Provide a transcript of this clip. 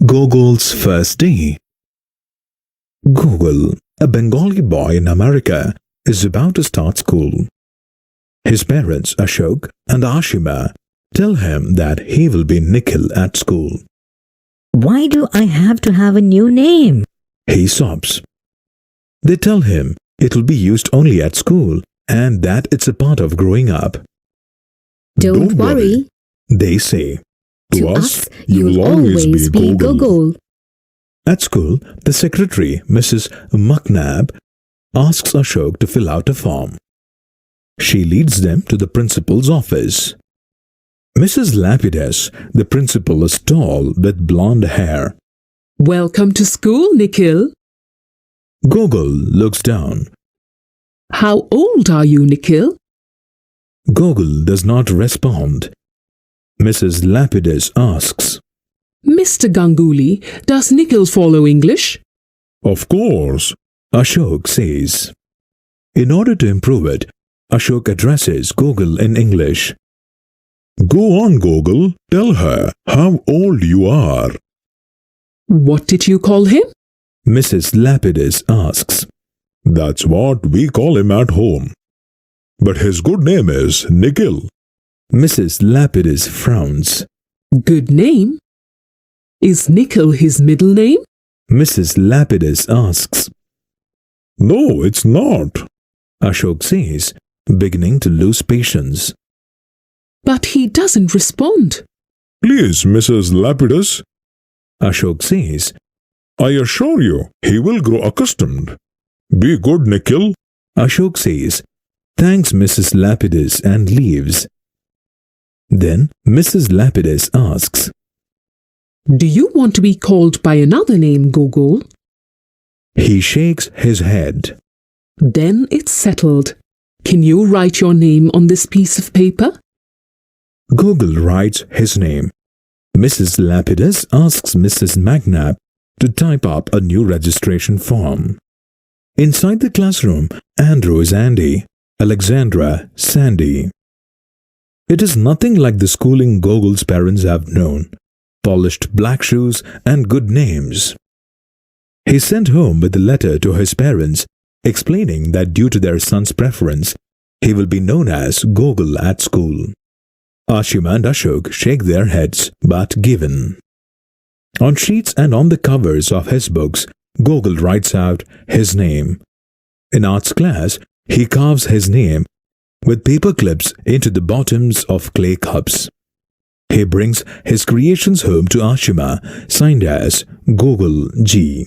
Gogol's first day. Gogol, a Bengali boy in America, is about to start school. His parents, Ashok and Ashima, tell him that he will be Nikhil at school. Why do I have to have a new name? He sobs. They tell him it will be used only at school and that it's a part of growing up. Don't worry. They say. To us, you'll always be Gogol. At school, the secretary, Mrs. McNabb, asks Ashok to fill out a form. She leads them to the principal's office. Mrs. Lapidus, the principal, is tall with blonde hair. Welcome to school, Nikhil. Gogol looks down. How old are you, Nikhil? Gogol does not respond. Mrs. Lapidus asks, Mr. Ganguly, does Nikhil follow English? Of course, Ashok says. In order to improve it, Ashok addresses Gogol in English. Go on, Gogol. Tell her how old you are. What did you call him? Mrs. Lapidus asks. That's what we call him at home. But his good name is Nikhil. Mrs. Lapidus frowns. Good name? Is Nikhil his middle name? Mrs. Lapidus asks. No, it's not, Ashok says, beginning to lose patience. But he doesn't respond. Please, Mrs. Lapidus, Ashok says. I assure you, he will grow accustomed. Be good, Nikhil. Ashok says, thanks, Mrs. Lapidus, and leaves. Then Mrs. Lapidus asks, Do you want to be called by another name, Gogol? He shakes his head. Then it's settled. Can you write your name on this piece of paper? Gogol writes his name. Mrs. Lapidus asks Mrs. McNabb to type up a new registration form. Inside the classroom, Andrew is Andy, Alexandra, Sandy. It is nothing like the schooling Gogol's parents have known. Polished black shoes and good names. He sent home with a letter to his parents explaining that due to their son's preference, he will be known as Gogol at school. Ashima and Ashok shake their heads, but given. On sheets and on the covers of his books, Gogol writes out his name. In arts class, he carves his name with paper clips into the bottoms of clay cups. He brings his creations home to Ashima, signed as Gogol G.